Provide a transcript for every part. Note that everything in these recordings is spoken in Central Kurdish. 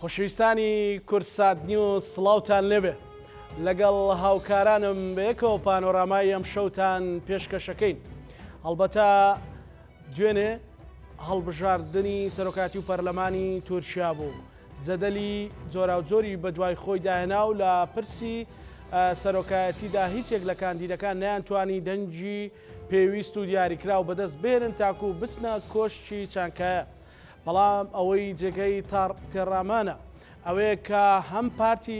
خۆشەویستانی کورسات نیوز سڵاوتان لێبێ لەگەڵ هاوکارانم بەیەکەوە پانۆرامای ئەم شەوتان پێشکەشەکەین. هەڵبەتە دوێنێ هەڵبژاردننی سەرۆکاتی و پەرلەمانی تورکیا بوو. جەدەلی جۆراوجۆری بە دوای خۆی داهێنا و لە پرسی سەرۆکایەتیدا هیچێک لە کاندیدەکان نەیانتوانی دەنگی پێویست و دیاریکراو بەدەست بێنن تاکو و بچنە کۆشتی چانکایە. بەڵام ئەوەی جێگەی تێڕامانە ئەوەیە کە هەم پارتی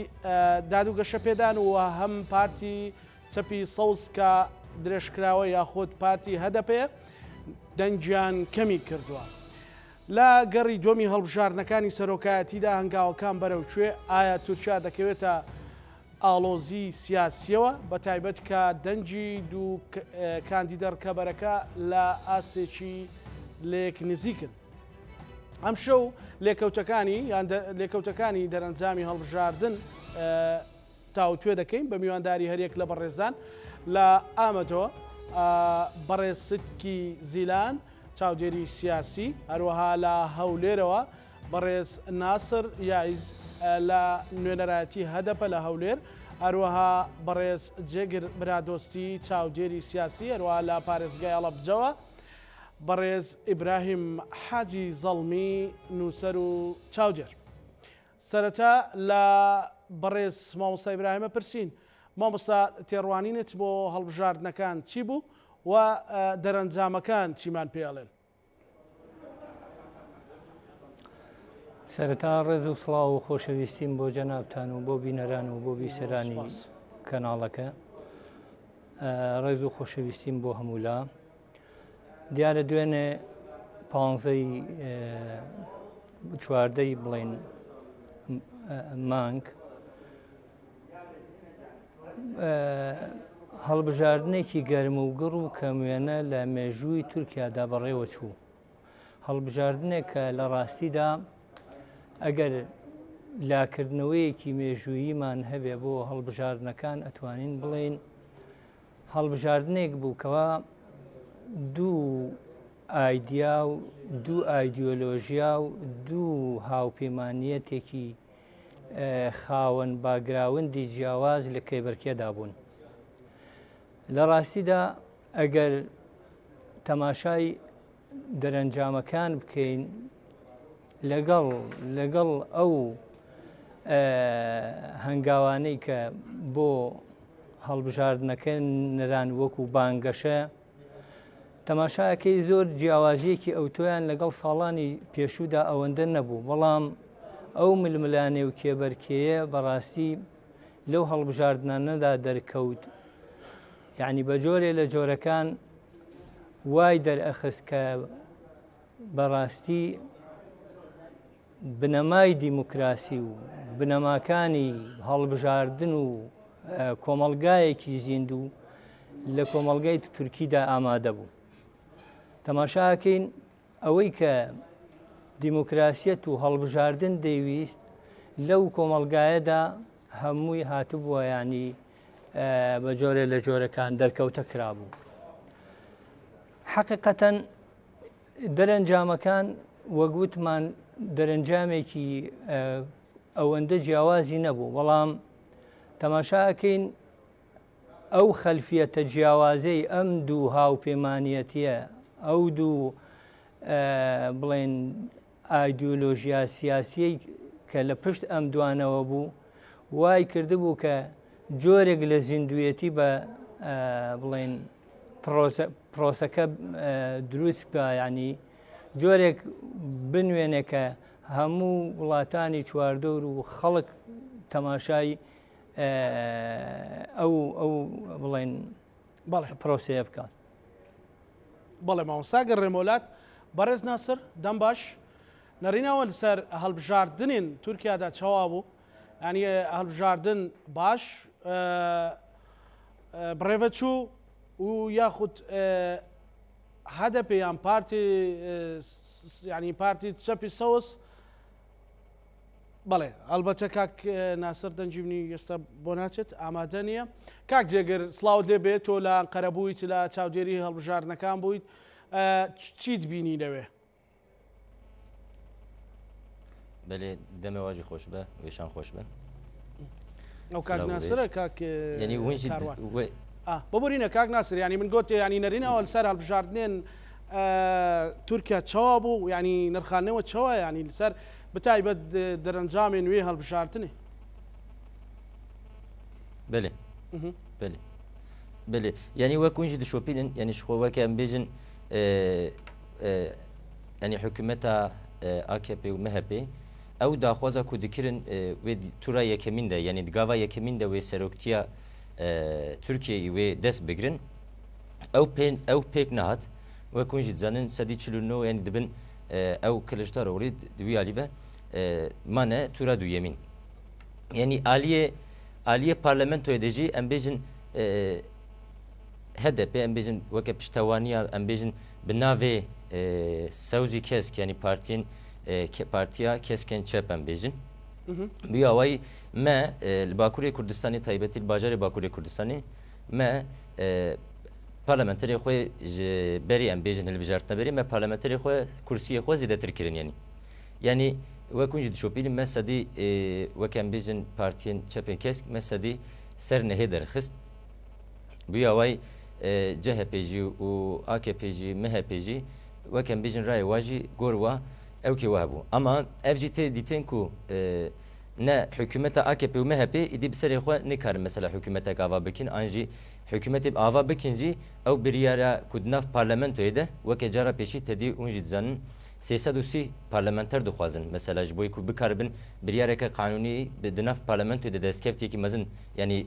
دادوگەشە پێدان و هەم پارتی چەپی سەوز کە درێژکراوە یاخود پارتی هەدەپێ دەنگیان کەمی کردووە. لە گەڕی دووەمی هەڵبژاردنەکانی سەرۆکایەتیدا هەنگاوەکان بەرەوکوێ ئایا تورکیا دەکەوێتە ئاڵۆزی سیاسیەوە بە تایبەت کە دەنگی دوو کاندیدە ڕکەبەرەکە لە ئاستێکی لێک نزیکن. ئەم شەو لێکەوتەکانی دەرەنجامی هەڵبژاردن تاوتوێ دەکەین بە میوانداری هەرێک لە بەڕێزان لە ئامەدەوە بەڕێزکی زیلان چاودێری سیاسی، هەروەها لە هەولێرەوە بەڕێز ناسر یاعیز لە نوێنەرایەتی هەدەپە لە هەولێر، هەروەها بەڕێز جێگر برادۆستی چاودێری سیاسی، هەروەها لە پارێزگای ئەڵەبجەوە بەڕێز ئیبراهیم حاجی زەڵمی نووسەر و چاودێر. سەرەتا لە بەڕێز مامۆستا ئیبراهیمە پرسین، مامۆستا تێڕوانینت بۆ هەڵبژاردنەکان چی بوو و دەرەنجامەکان چیمان پێڵێن؟ سەرەتا ڕێز و سڵاو و خۆشەویستیم بۆ جەنابتان و بۆ بینەران و بۆ بیسەرانی کەناڵەکە. ڕێز و خۆشەویستیم بۆ هەموولا. دیارە دوێنێ 15 چواردەی بڵێن مانگ هەڵبژاردنێکی گەرم و گڕ و کەموێنە لە مێژووی تورکیادا بەڕێوە چوو. هەڵبژاردنێک کە لە ڕاستیدا ئەگەر لاکردنەوەیەکی مێژووییمان هەبێ بۆ هەڵبژاردنەکان ئەتوانین بڵێن هەڵبژاردنێک بوو کەوا دوو ئایدیا و دوو ئایدیۆلۆژیا و دوو هاوپەیمانیەتێکی خاوەن باگراوندی جیاواز لە کەیبەرکێدا بوون. لە ڕاستیدا ئەگەر تەماشای دەرەنجامەکان بکەین لەگەڵ ئەو هەنگاوانەی کە بۆ هەڵبژاردنەکە نەران وەکو بانگەشە، تەماشاکەی زۆر جیاوازیەکی ئەوتۆیان لەگەڵ ساڵانی پێشوودا ئەوەندە نەبوو، بەڵام ئەو ململانێ و کێبەرکێیە بەڕاستی لەو هەڵبژاردنانەدا دەرکەوت. یعنی بە جۆرێ لە جۆرەکان وای دەرئەخست کە بەڕاستی بنەمای دیموکراسی و بنەماکانی هەڵبژاردن و کۆمەڵگایەکی زیندوو لە کۆمەڵگای تورکیدا ئامادە بوو. تەماشاکەین ئەوەی کە دیموکراسیەت و هەڵبژاردن دەیویست لەو کۆمەڵگایەدا هەمووی هاتبووە، ینی بە جۆرێ لە جۆرەکان دەرکەوتە کرابوو. حەقیقەتەن دەرەنجامەکان وەگوتمان دەرەنجامێکی ئەوەندە جیاوازی نەبوو، بەڵام تەماشاکەین ئەو خەلفیەتە جیاوازەی ئەم دوو هاوپەیمانیەتیە، ئەو دوو بڵێن ئایدیۆلۆژیا سیاسیەی کە لە پشت ئەم دوانەوە بوو، وای کردبوو کە جۆرێک لە زیندویەتی بە بڵێن پرۆسەکە دروست بە، ینی جۆرێک بنوێنێ کە هەموو وڵاتانی چواردەور و خەڵک تەماشای ئەو بڵێن پرۆسەیە بکات. بەڵێ مامۆستا گەڕێمۆلات بەڕێز ناسر دەم باش نەڕینەوە لەسەر هەڵبژاردنین تورکیادا چاوا بوو، ینی هەڵبژاردن باش بڕێوە چوو و یاخود هەدەپێ یان پارتی چەپی سەوز. بەڵێ ئەلبەتە کاک ناسر دەنجیبنی ئێستا بۆ ناچێت ئامادە نییە. کاک جێگەر سڵاوت لێ بێت، تۆ لە ئەنقەرە بوویت، لە چاودێری هەڵبژاردنەکان بوویت، چیت بینی لەوێ؟ بەێ دەمەواژی خۆش بە وێشان خۆش بە ئەو کاک ناسرە کاک ینی ونجی ببورینە کاک ناسر ینی من گوت ینی نەرینەوە لەسەر هەڵبژاردنێن تورکیا چاوا بوو ینی نرخانەوە چاوە ینی لەسەر بتایبەت دەرەنجامی نوێ هەڵبژاردنێ بەێ بەێ بەێ ینی وە کونجی دشۆپینن ینی شخۆوەکە ئەم بێژن ینی حکوومەتە AKP و MHP ئەو داخوازە کو dikirin wê tura yekemîn de yanî digava yekemîn de wê seroktiya Tirkiyeyê wê dest bigirin ew pêk nehat wek hûn jî dizanin sedî çilûnû yanî dibin ew Kiliçdaroglu di wî alî ve mane tura duyemîn yanî aliyê parlamentoyê de jî em bêjin HDP em bêjin weke piştewaniya em bêjin bi navê Sewzî Kesk yanî partiyên partiya kesken çep em bêjin bi awayî me li Bakurê Kurdistanê taybetî li bajarê Bakurê Kurdistanê me parlamenterê xwe ji berî em bêjin hilbijartina berî me parlamenterê xwe kursiyê xwe zêdetir kirin yanî wek hûn jî dişopînin me sedî wek em bêjin partiyên çepên kesk me sedî ser nehê derxist bi awayî CHP jî û AKP jî MHP jî wek em bêjin rayê wa jî gor wa ew kê wa hebû ama ev jî tê dîtin ku ne hikûmeta AKP û MHP îdî bi serê xwe nikarin mesela hikûmetek ava bikin an jî hikûmetê ava bikin jî ew biryara ku di nav parlamentoyê de wekê cara pêşî tedî hûn jî dizanin 330 parlamenter dixwazin mesela ji bo ku bikaribin biryareke qanûnî di nav parlamentoyê de destkeftiyekî mezin yanî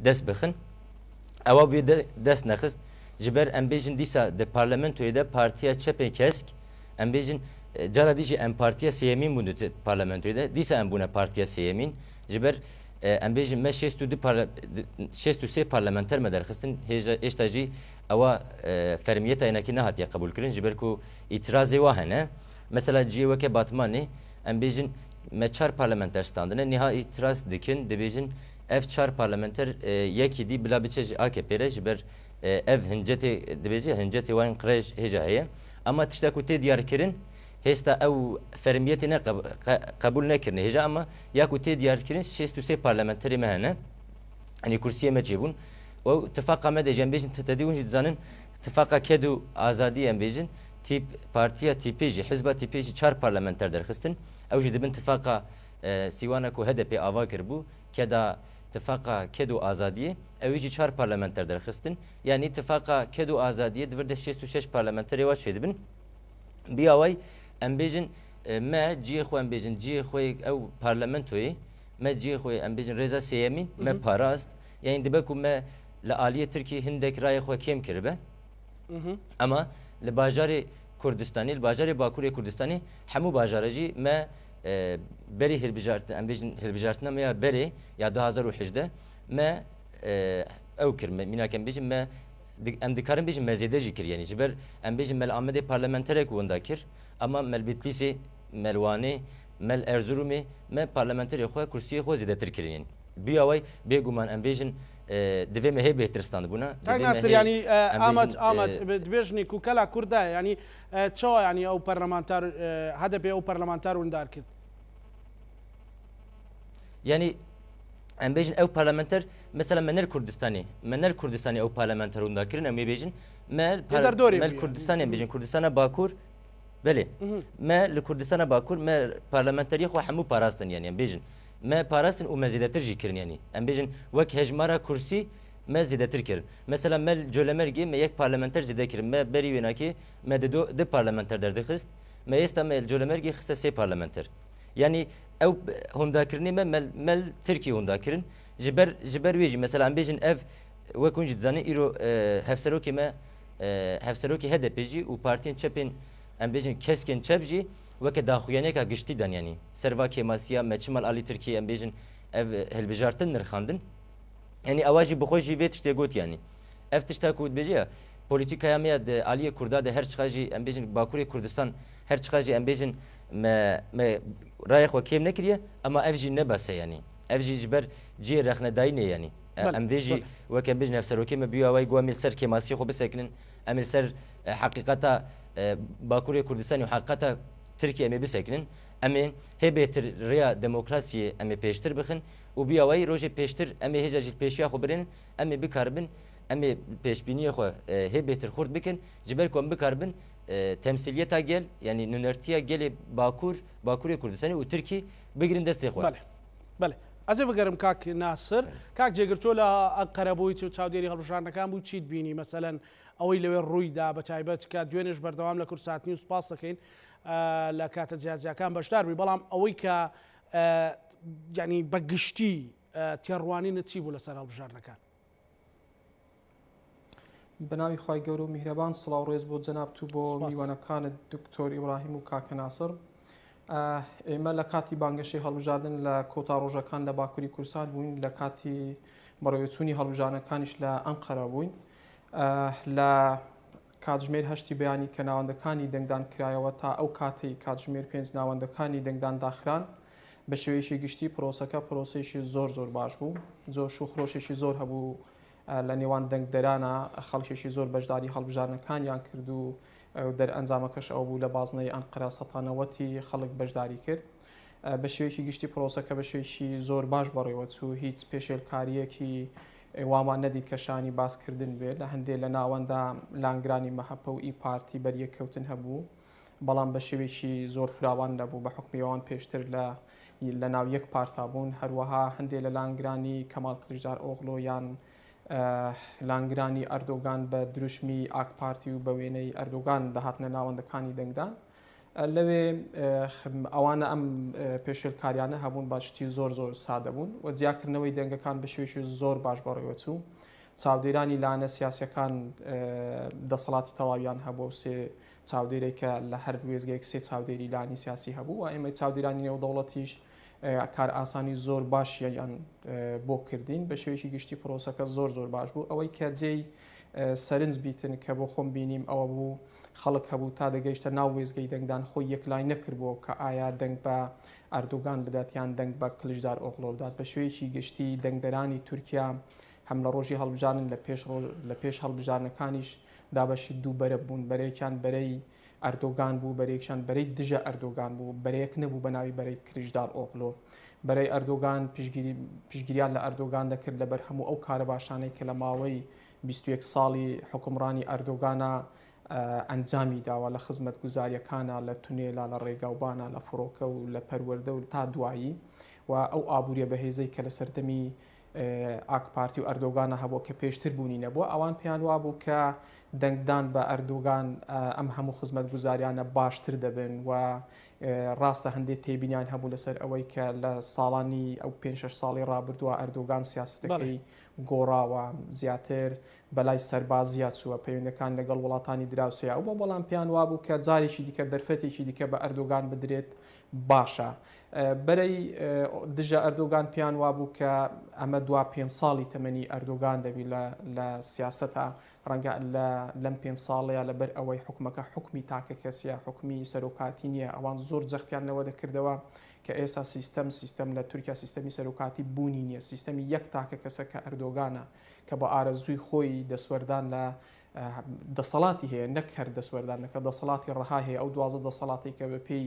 dest bixin ewa bûye dest nexist ji ber em bêjin dîsa di parlamentoyê de partiya çepên kesk em bêjin cara dî jî em partiya sêyemîn bûn di parlamentoyê de dîsa em bûne partiya sêyemîn ji ber em bêjin me 63 parlamenter me derxistin hêşta jî ewa fermiyeta yenekî nehatiye qebûl kirin ji ber ku îtirazê wa hene mesela ciyê weke Batmanê em bêjin me 4 parlamenter standine niha îtiraz dikin dibêjin ev 4 parlamenter yekî dî bila biçe ji AKP re ji ber ev hincetê dibêje hincetê wan qirêj hêja heye ama tişta ku tê diyar kirin hêsta ew fermiyetê ne qebûl nekirine hêja ama ya ku tê diyar kirin 63 parlamenterê me hene yanî kursiyê me çêbûn û tifaqa me de jî em bêjin tedî hûn jî dizanin tifaqa ked û azadî em bêjin partiya TP jî hizba TP jî 4 parlamenter derxistin ew jî dibin tifaqa sîwana ku HDP ava kirbû keda tifaqa ked û azadiyê ew jî 4 parlamenter derxistin yanî tifaqa ked û azadiyê divir de 66 parlamenterê wa çêdibin bi awayî em bêjin me ciyê xwe em bêjin ciyê xwe ew parlamentoyê me ciyê xwe em bêjin rêza sêyemîn me parast yanî dibe ku me li aliyê Tirkiye hindek rayê xwe kêm kiribe ama li bajarê Kurdistanê li bajarê Bakurê Kurdistanê hemû bajara jî me berî hilbijartin em bêjin hilbijartina me ya berê ya 2018 me ew kir mînak em bêjin me em dikarin bêjin me zêde jî kir yanî ji ber em bêjin me li Amedê parlamenterek wenda kir ama me li Bitlisê me li Wanê me li Erzurumê me parlamenterê xwe kursiyê xwe zêdetir kirin yanî bi awayî bêguman em bêjin divê me hê bêhtirstand bûna Nasir yanî Ahmet dibêjinî ku kela Kurda yanî çawa yanî ew parlamenter HDP ew parlamenter wendar kir yanî em bêjin ew parlamenter mesela menel Kurdistanê ew parlamenter wenda kirin em ê bêjin me Kurdistanê em bêjin Kurdistana Bakur belê me li Kurdistana Bakur me parlamenteriyê xwe hemû parastin yanî em bêjin me parastin û me zêdetir jî kirin yanî em bêjin wek hejmara kursî me zêdetir kirin mesela me Colemergê me yek parlamenter zêde kirin me berî wênakê me di parlamenter derdixist me êsta me Colemergê xiste sê parlamenter yanî ew hundakirinê me Tirkiye hundakirin ji ber wê jî mesela em bêjin ev wek hûn jî dizanîn îro hevserokê me hevserokê HDP jî û partiyên çepên em bêjin keskên çep jî weke daxuyaneka giştî dan yanî serva kêmasiya me çimal alî Tirkiye em bêjin ev hilbijartin nirxandin yanî ewa jî bi xwe jî vê tiştê got yanî ev tişta ku dibêje ya polîtikaya me ya aliyê Kurda de her çiqa jî em bêjin Bakurê Kurdistan her çiqa jî em bêjin me rayê xwe kêm nekiriye ama ev jî nebese yanî ev jî ji ber ciyê rexnedayînê yanî em vê jî wek em bêjin hevserokê me bûye awayî got em ê ser kêmasiyê xwe bisekinin em ê ser heqîqeta Bakurê Kurdistanê û heqîqeta Tirkiye em ê bisekinin ئەمێ هێبێتر ڕێیا دموکراسی ئەمێ پێشتر بخن و بیاوایی ڕۆژێ پێشتر ئەمێ هێژاژیت پێشیا خۆ برن ئەمێ بکاربن ئەمێ پێشبینیە خۆ هێبێتر خورد بکەن جبەر کۆم بکاربن تەمسیلیەتا گەل ینی نونەرتیە گەلێ باکووری کوردستانی و تورکی بگرن دەستی خۆ بەێ ئەزێ بگەرم کاک ناسر کاک جێگرتۆ لە ئەنقەرەبووی و چاودێری هەڵبژاردنەکان بوو چیت بینی مەسەلەن ئەوەی لەوێ ڕوویدا بە تایبەت کە دوێنێش بەردەوام لە کورساتنی و سپاس دەکەین لە کاتە جیازیەکان بەشدار بووی بەڵام ئەوەی کە ینی بەگشتی تێڕوانینە چی بوو لەسەر هەڵبژاردنەکان بەناوی خی گەورە و میهرەبان سڵاو ڕێز بۆ جەناب تو بۆ میوانەکانت دکتۆر ئیبراهیم و کاکە ناسر ئێمە لە کاتی بانگەشەی هەڵبژاردن لە کۆتا ڕۆژەکان لە باکووری کوردستان بووین لە کاتی بەڕێوەچوونی هەڵبژاردنەکانیش لە ئەنقەرە بووین لە کاتژمێر هەشتی بەیانی کە ناوەندەکانی دەنگدان کرایەوە تا ئەو کاتی کاتژمێر 5 ناوەندەکانی دەنگدان داخران بە شێوەیەکی گشتی پرۆسەکە پرۆسەیەکی زۆر باش بوو زۆر شوخڕۆشێکی زۆر هەبوو لە نێوان دەنگدەرانە خەڵکێکی زۆر بەشداری هەڵبژاردنەکانیان کرد و دەرئەنجامەکەش ئەو بوو لە بازنەی ئەنقەرە سەتانەوەتی خەڵک بەشداری کرد بە شێوەیەکی گشتی پرۆسەکە بە شێوەیەکی زۆر باش بەڕێوە چوو هیچ پێشێلکاریەکی وامان نەدیت کەشانی باسکردن بێت لە هەندێک لە ناوەندا لانگرانی مەحەپە و ئی پارتی بەریەکەوتن هەبوو بەڵام بە شێوەیەکی زۆر فراوان نەبوو بە حکمیەوان پێشتر لە ناو یەک پارتا بوون هەروەها هەندێک لە لانگرانی کەمال کلژدار ئۆغڵۆ یان لانگرانی ئەردۆگان بە دروشمی ئاک پارتی و بە وێنەی ئەردۆگان دەهاتنە ناوەندەکانی دەنگدان لەوێ ئەوانە ئەم پێشێلکاریانە هەبوون باشتی زۆر سادە بوون و جیاکردنەوەی دەنگەکان بە شێوەیەکی زۆر باش بەڕێوە چوو چاودێرانی لاەنە سیاسەکان دەسەڵاتی تەواویان هەبوو سێ چاودێرێکە لە هەر وێزگەیەک سێ چاودێری لانی سیاسی هەبوو و ئێمە چاودێرانی نێودەوڵەتیش کار ئاسانی زۆر باشیان بۆ کردین بە شێوەیەکی گشتی پرۆسەکە زۆر باش بوو ئەوەی کە جێی سەرنج بیتن کە بۆ خۆم بینیم ئەوە بوو خەڵک هەبوو تا دەگەیشتە ناو وێزگەی دەنگدان خۆی یەکلای نەکردبووە کە ئایا دەنگ بە ئەردۆگان بداتیان دەنگ بە کلژدار ئۆغڵۆ بدات بە شێوەیەکی گشتی دەنگدەرانی تورکیا هەم لە ڕۆژی هەڵبژاردن لە پێش هەڵبژاردنەکانیش دابەشی دوو بەرە بوون بەرەیەکیان بەرەی ئەردۆگان بوو بەرەیەکیان بەرەی دژە ئەردۆگان بوو بەرەیەک نەبوو بە ناوی بەرەی کلژدار ئۆغڵۆ بەرەی ئەردۆگان پشگیریان لە ئەردۆگان دەکرد لەبەر هەموو ئەو کارە باشانەی کە لە ماوەی 21 ساڵی حکومڕانی ئەردۆگانە ئەنجامی داوە لە خزمەت گوزاریەکانە لە تونێلا لە ڕێگاوبانە لە فڕۆکە و لە پەروەردە و تا دوایی و ئەو ئابوووریە بەهێزەی کە لە سەردەمی ئاک پارتی و ئەردۆگانە هەبوو کە پێشتر بوونی نەبووە ئەوان پێیان وا بوو کە دەنگدان بە ئەردۆگان ئەم هەموو خزمەت گوزاریانە باشتر دەبن و ڕاستە هەندێک تێبینیان هەبوو لەسەر ئەوەی کە لە ساڵانی ئەو 5-6 ساڵی ڕابردووە ئەردۆگان سیاستەکەی گۆڕاوە زیاتر بەلای سەربازیە چووە پەیوەندەکان لەگەڵ وڵاتانی دراوسەیە ئەو بۆ بەڵام پێیان وا بوو کە جارێکی دیکە دەرفەتێکی دیکە بە ئەردۆگان بدرێت باشە بەرەی دژە ئەردۆگان پێیان وا بوو کە ئەمە دوا 5 ساڵی تەمەنی ئەردۆگان دەبی لە سیاسەتە ڕەنگە لەم 5 ساڵەیە لەبەر ئەوەی حکومەکە حکمی تاکە کەسیە حکمی سەرۆکاتی نییە ئەوان زۆر جەختیانەوە دەکردەوە کە ئێستا سیستەم لە تورکیا سیستەمی سەرۆکاتی بوونی نییە سیستەمی یەک تاکە کەسە کە ئەردۆگانە کە بە ئارەزووی خۆی دەسوەردان لە دەسەڵاتی هەیە نەک هەر دەسوەردانەکە دەسەڵاتی ڕەها هەیە ئەو 12 دەسەڵاتی کە بەپێی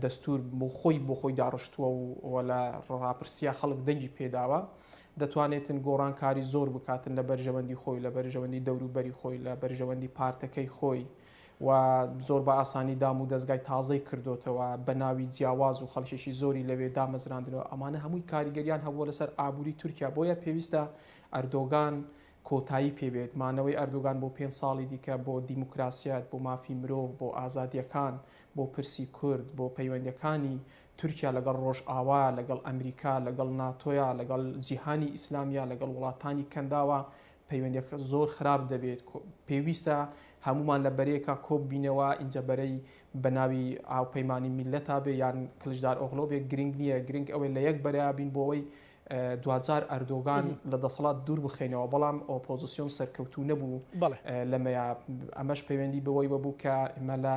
دەستور بۆ خۆی داڕشتووە و لە ڕاپرسیە خەڵک دەنگی پێداوە دەتوانێتن گۆڕانکاری زۆر بکاتن لە بەرژەوەندی خۆی لە بەرژەوەندی دەوروبەری خۆی لە بەرژەوەندی پارتەکەی خۆی و زۆر بە ئاسانی دام و دەستگای تازەی کردوتەوە بە ناوی جیاواز و خەڵکێکی زۆری لەوێ دامەزراندنەوە ئەمانە هەمووی کاریگەریان هەبووە لەسەر ئابووری تورکیا بۆیە پێویستە ئەردۆگان کۆتایی پێبێت مانەوەی ئەردۆگان بۆ 5 ساڵی دیکە بۆ دیموکراسیات بۆ مافی مرۆڤ بۆ ئازادیەکان بۆ پرسی کورد بۆ پەیوەندەکانی تورکیا لەگەڵ ڕۆژ ئاوا لەگەڵ ئەمریکا لەگەڵ ناتۆیا لەگەڵ جیهانی ئیسلامیا لەگەڵ وڵاتانی کەنداوە پەیوەندەکە زۆر خراپ دەبێت پێویستە هەمومان لە بەرێکە کۆب بینەوە اینجا بەرەی بەناوی ئاوپەیمانی میلەتا بێ یان کلژدار ئۆغڵۆ بێ گرنگ نییە گرنگ ئەوەی لە یەک بەرەیە بین بۆەوەی دوجار ئەردۆگان لە دەسەڵات دوور بخێنەوە بەڵام ئۆپۆزیسیۆن سەرکەوتوو نەبوو لەمەیە ئەمەش پەیوەندی بەوەی بەبوو کە ئمە لە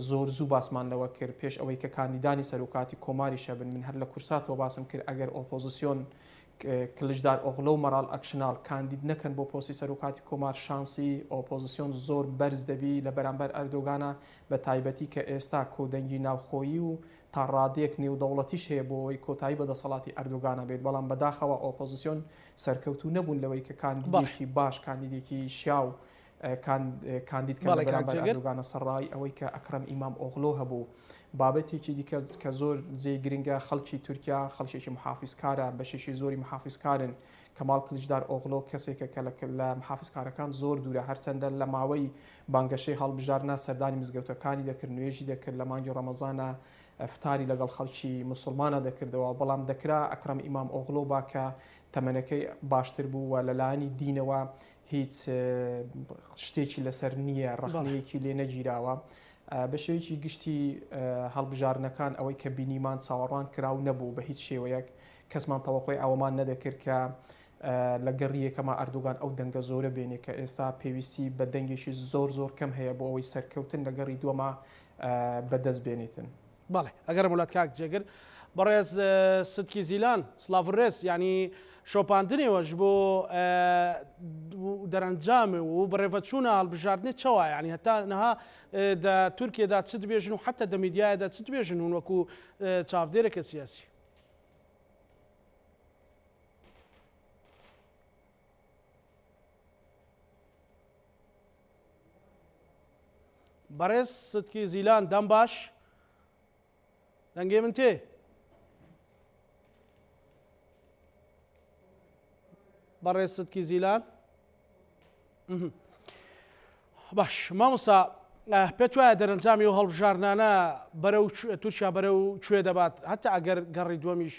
زۆر زوو باسمانەوە کرد پێش ئەوەی کە کاندیدانی سەرۆکاتی کۆماری شەبن من هەر لە کورساتەوە باسم کرد ئەگەر ئۆپۆزیسیۆن کلژدار ئۆغڵۆ و مەڕال ئەکشنال کاندید نەکەن بۆ پۆستی سەرۆکاتی کۆمار شانسی ئۆپۆزیسیۆن زۆر بەرز دەبی لە بەرامبەر ئەردۆگانە بە تایبەتی کە ئێستا کۆدەنگی ناوخۆیی و تا ڕادەیەک نێودەوڵەتیش هەیە بۆ ئەوەی کۆتایی بەدەسەڵاتی ئەردوگانە بێت بەڵام بەداخەوە ئۆپۆزیسیۆن سەرکەوتو نەبوون لەوەی کە کاندیدێکی باش کاندیدێکی شیاو کاندیدکە لە بەرامبەر ئەردوگانە سەرڕای ئەوەی کە ئەکرەم ئیمام ئۆغڵۆ هەبوو بابەتێکی دیکە کە زۆر جێ گرنگە خەڵکی تورکیا خەڵکێکی محافیزکارە بەشێکی زۆری محافیزکارن کەماڵ کلیژدار ئۆغڵۆ کەسێکە کە لە محافیزکارەکان زۆر دوورە هەرچەندە لە ماوەی بانگەشەی هەڵبژارنا سەردانی مزگەوتەکانی دەکرد نوێژی دەکرد لە مانگی ڕەمەزانە فتاری لەگەڵ خەڵکی مسلمانە دەکردەوە بەڵام دەکرا ئەکرەم ئیمام ئۆغڵۆ باکە تەمەنەکەی باشتر بوو و لەلایەنی دینەوە هیچ شتێکی لەسەر نییە ڕەخنەیەکی لێ نەگیراوە بە شێوەیەکی گشتی هەڵبژارنەکان ئەوەی کە بینیمان چاوەڕوان کراو نەبوو بە هیچ شێوەیەک کەسمان تەوەقۆی ئەوەمان نەدەکرد کە لە گەڕیەکەمە ئەردوگان ئەو دەنگە زۆرە بێنێ کە ئێستا پێویستی بە دەنگێکی زۆر کەم هەیە بۆ ئەوەی سەرکەوتن لە گەڕی دووەمە بەدەست بێنێتن. بەڵێ ئەگەر وڵات کاک جێگر بەڕێز سدکی زیلان سلااوڕێز ینی شۆپاندنیوەش بۆ دەرەنجامێ و بەڕێڤەچوونە هەڵبژاردنێت چاوە ینی هەتا نەها دە تورکێدا چ دەبێژن و حتا دە میدیایەدا چ دەبێژن و وەکو چاودێرێکە سیاسی. بەڕێز سدکی زیلان دەم باش دەنگێ من تێ بەڕێز سدکی زیلان باش مامۆستا پێت وایە دەرەنجامی و هەڵبژارنانە بەرەو تورکیا بەرەو کوێ دەبات هەتا ئەگەر گەڕی دووەمیش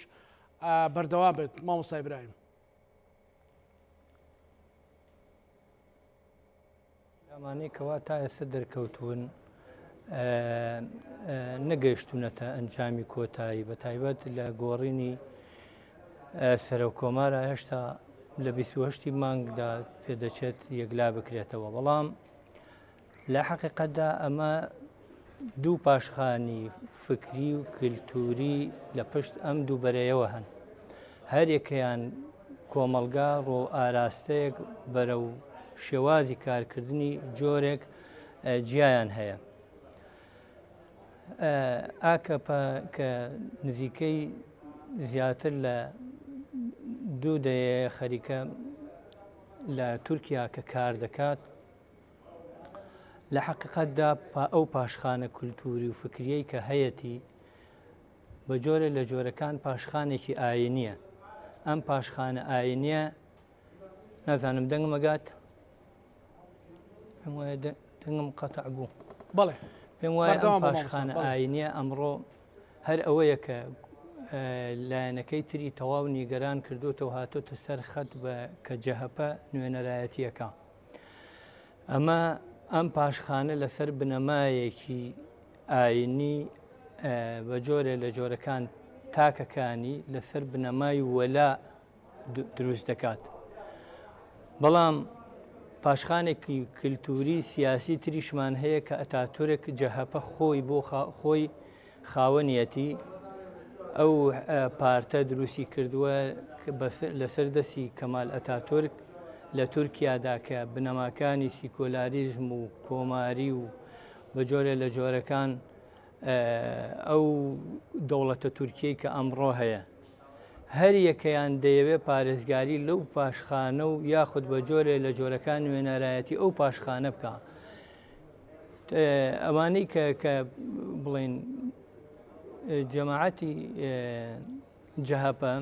بەردەوام بێت مامۆستا ئیبراهیم. ئەمانەی کەوا تا ئێستا دەرکەوتون نەگەیشتونەتە ئەنجامی کۆتایی بە تایبەت لە گۆڕینی سەرۆکۆمارە هێشتا لە 28 مانگدا پێدەچێت یەکلا بکرێتەوە بەڵام لە حەقیقەتدا ئەمە دوو پاشخانی فکری و کللتوری لە پشت ئەم دوو بەرەیەوە هەن هەر یەکەیان کۆمەلگا ڕۆ ئاراستەیەک بەرەو شێوازی کارکردنی جۆرێک جیایان هەیە ئاکەپە کە نزیکەی زیاتر لە دوو دەیە خەریکە لە تورکیا کە کار دەکات لە حەقیقەتدا ئەو پاشخانە کولتوری و فکریەی کە هەیەی بە جۆرە لە جۆرەکان پاشخانێکی ئاینیە ئەم پاشخانە ئاینیە نازانم دەنگم ئەگات پێم وایە دەنگم قەتع بوو بەڵێ پێم وایە ئەم پاشخانە ئاینیە ئەمڕۆ هەر ئەوەیە کە لایەنەکەی تری تەواو نیگەران کردوتەوە هاتۆتە سەر خەت بە کە جەهەپە نوێنەرایەتیەکە ئەمە ئەم پاشخانە لەسەر بنەمایەکی ئاینی بە جۆرێ لە جۆرەکان تاکەکانی لەسەر بنەمای وەلا دروست دەکات بەڵام پاشخانێکی کللتوری سیاسی تریشمان هەیە کە ئەتاتورک جەهەپە خۆی بۆ خۆی خاوەنیەتی ئەو پارتە دروستی کردووە لەسەر دەستی کەمال ئەتاتورک لە تورکیادا کە بنەماکانی سیکۆلاریزم و کۆماری و بە جۆرە لە جۆرەکان ئەو دەوڵەتە تورکیەی کە ئەمڕۆ هەیە هەر یەکەیان دەیەوێت پارێزگاری لەو پاشخانە و یاخود بە جۆرێ لە جۆرەکان نوێنەرایەتی ئەو پاشخانە بکە ئەوانەی کە بڵێن جەماعەتی جەهەپە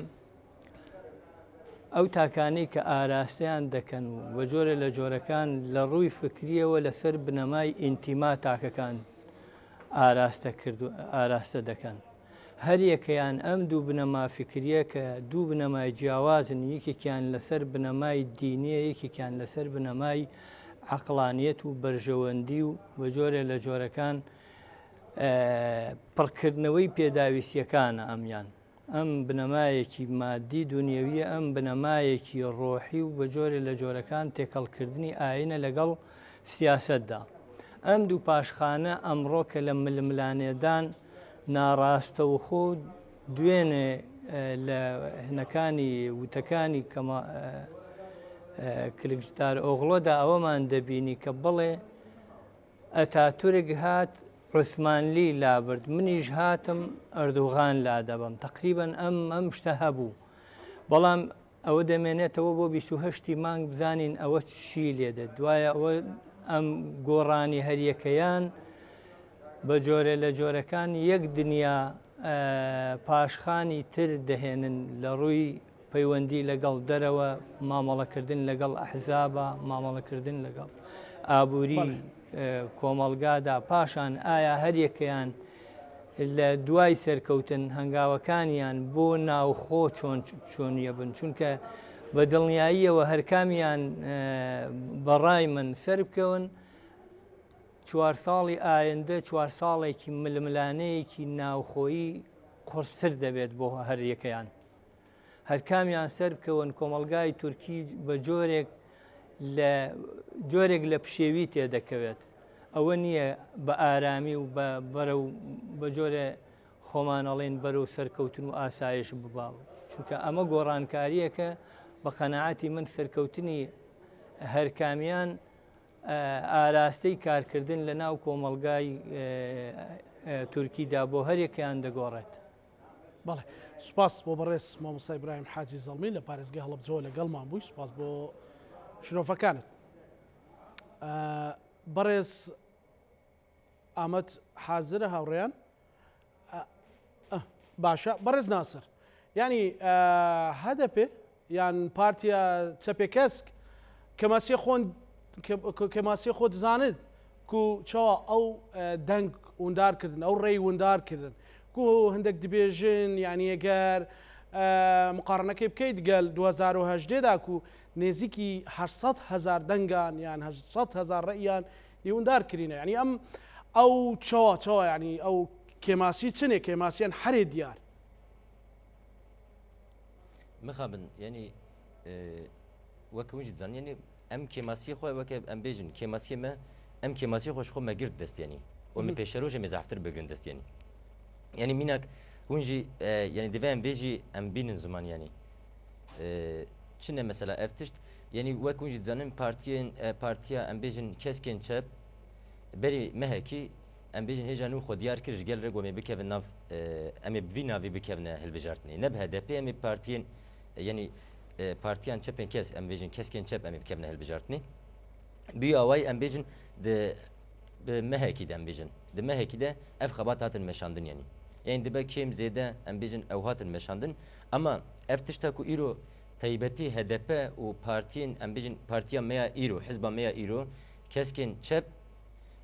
ئەو تاکانەی کە ئاراستەیان دەکەن و بە جۆرە لە جۆرەکان لە ڕووی فکریەوە لەسەر بنەمای ئینتیما تاکەکان ئاراستە دەکەن هەر یەکەیان ئەم دوو بنەما فکریە کە دوو بنەمای جیاوازن یەکێکیان لەسەر بنەمای دینیە یەکێکیان لەسەر بنەمای عەقڵانیەت و بەرژەوەندی و بە جۆرە لە جۆرەکان پڕکردنەوەی پێداویستیەکانە ئەمیان ئەم بنەمایەکی مادی دنیەویە ئەم بنەمایەکی ڕۆحی و بە جۆرە لە جۆرەکان تێکەڵکردنی ئاینە لەگەڵ سیاسەتدا ئەم دوو پاشخانە ئەمڕۆ کە لە ململانێدان ناڕاستەوخۆ دوێنێ لە هەنەکانی وتەکانی کلکجدار ئۆغڵۆدا ئەوەمان دەبینی کە بڵێ ئەتاتورک هات عوسمانلی لابرد منیش هاتم ئەردوغان لا دەبم تقریبا ئەم شتە هەبوو بەڵام ئەوە دەمێنێتەوە بۆ 28 مانگ بزانین ئەوە چی لێدە دوایە ئەوە ئەم گۆڕانی هەریەکەیان بە جۆرە لە جۆرەکان یەک دنیا پاشخانی تر دەهێنن لە ڕووی پەیوەندی لەگەڵ دەرەوە مامەڵەکردن لەگەڵ ئەحزابە مامەڵەکردن لەگەڵ ئابووری کۆمەڵگادا پاشان ئایا هەریەکەیان لە دوای سەرکەوتن هەنگاوەکانیان بۆ ناوخۆ چۆنیە بن چونکە بە دڵنیاییەوە هەرکامیان بەڕای من سەر بکەون 4 ساڵی ئایندە 4 ساڵێکی ململانەیەکی ناوخۆیی قورستر دەبێت بۆ هەریەکەیان هەرکامیان سەر بکەون کۆمەلگای تورکی بە جۆرێک لە پشێوی تێدەکەوێت ئەوە نییە بە ئارامی و بە جۆرە خۆمانەڵێن بەرەو سەرکەوتن و ئاسایش بباو چونکە ئەمە گۆڕانکاریەکە بە قەنەعەتی من سەرکەوتنی هەرکامیان ئاراستەی کارکردن لە ناو کۆمەلگای تورکیدا بۆ هەرێکیان دەگۆڕێت. بەڵێ سوپاس بۆ بەڕێز مامۆستا ئیبراهیم حاجی زەڵمی لە پارێزگای هەڵەبجەوە لەگەڵمان بووی سوپاس بۆ شرۆفەکانت. بەڕێز ئامەد حازرە هاوڕێیان باشە بەڕێز ناسر ینی هەدەپێ یان پارتیا چەپێکەسک کەماسی خۆ دزانت کو چاوە ئەو دەنگ وندارکردن ئەو ڕێی وندارکردن کو هەندێک دەبێژن یعنی ئەگەر مقارنەکەی بکەیت گەل 2010دا کو نێزیکی 800,000 دەنگان یان 800,000 ڕێیان لیوندارکرینە ینی ئەم ئەو چاوە ینی ئەو کێماسی چنێ کێماسیان هەرێ دیار مخابن ینی وەکوژی زان ینی ئەم کێماسی خۆی وەکە ئەم بێژن کێماسیمە ئەم کێماسی خۆش خۆمە گرت دەستێنی ومە پێشەرۆژە مێزافتر بگرن دەستێنی ینی میناک هونجی ینی دەبێ ئەم بێژی ئەم بینن زمان ینی چنە مەسەلا ئەفتشت ینی وەکوژی زانم پارتیا ئەم بێژن کەسکێن چەپ بەری مەهەکی ئەم بێژن هێژان و خۆ دیار کرد گەل ڕێگۆمێ بکەون ناو ئەمێ بڤی ناوی بکەونە هەلبژارتنی نەب هەدەپێ ئەمێ پارتیên ینی پارتیان çepên kes em bêjin keskên çep em ê bikevne hilbijartinê bîya away em bêjin di mehekî de em bêjin di mehekî de ev xebat hatin meşandin yanî yani dibe kêm zêde em bêjin ew hatin meşandin ama ev tişta ku îro taybetî HDP û partiyên em bêjin partiya meya îro hizba meya îro keskên çep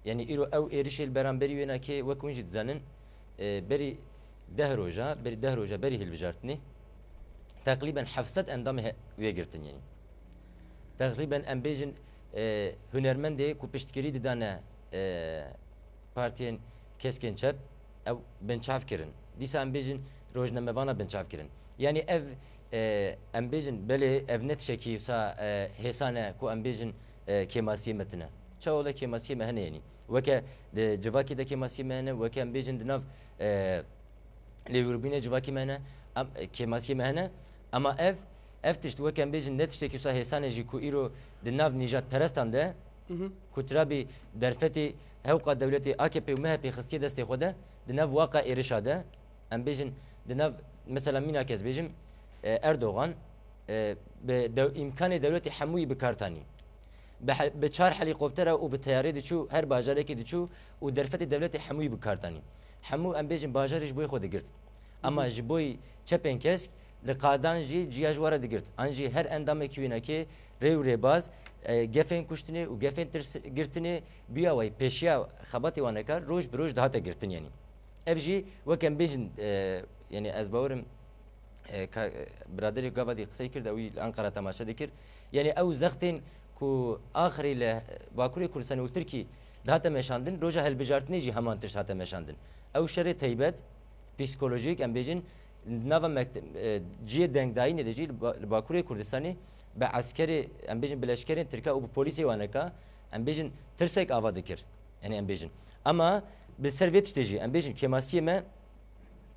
yani îro ew êrişê li beramberî wê nake wek hûn jî dizanin berî 10 roja berî hilbijartinê تقريبا 700 اندام ويگرتن يعني تقريبا ام بيجن هنرمندي كو پشتگیری ددانه پارتيين كسكن چپ او بنچاف کرن دیسا ام بيجن روزنامه‌وانا بنچاف کرن يعني اف ام بيجن بله اف نت شكي سا حسانه كو ام بيجن كيماسي متنه چاوله كيماسي مهنه يعني وك جواكي د كيماسي مهنه وك ام بيجن دناف ليوربينه جواكي مهنه كيماسي مهنه اما اف تشت وكان بيجن نتشتكي سا هسانه جي كو ايرو دناف نيجات پرستان ده كترابي درفتي هوقا دولتي AKP ومهبي خستي دستي خوده دناف واقع ارشاده ام بيجن دناف مثلا مين اكز بيجم اردوغان بامكان دولتي حموي بكارتاني بچار هليكوبتر او بطياره دچو هر باجاره كي دچو ودرفتي دولتي حموي بكارتاني حمو ام بيجن باجارش بوي خود گرت اما جبوي چپن کس لقادان جی جیاجواره دگرت انجی هر اندام کیونه که ریو ریباز گفن کشتنی و گفن ترس گرتنی بیا وای پیشیا خباتی وانه کار روز بروز ده تا گرتن یعنی افجی وکم بیجن یعنی از باورم برادری گاوا دی قصه کرد اوی انقره تماشا دکر یعنی او زختین کو آخری له باکوری کردستان و ترکی ده تا مشاندن روزا هل بجارتنی جی همان ترس تا مشاندن او شر تایبت پسیکولوژیک ام بیجن نوا مکتب جی دنگ دایی ندیجی باکوری کردستانی به عسکری ام بیجن بلشکرین ترکا و پلیسی وانکا ام بیجن ترسک آوا دکر یعنی ام بیجن اما به سرویت تجی ام بیجن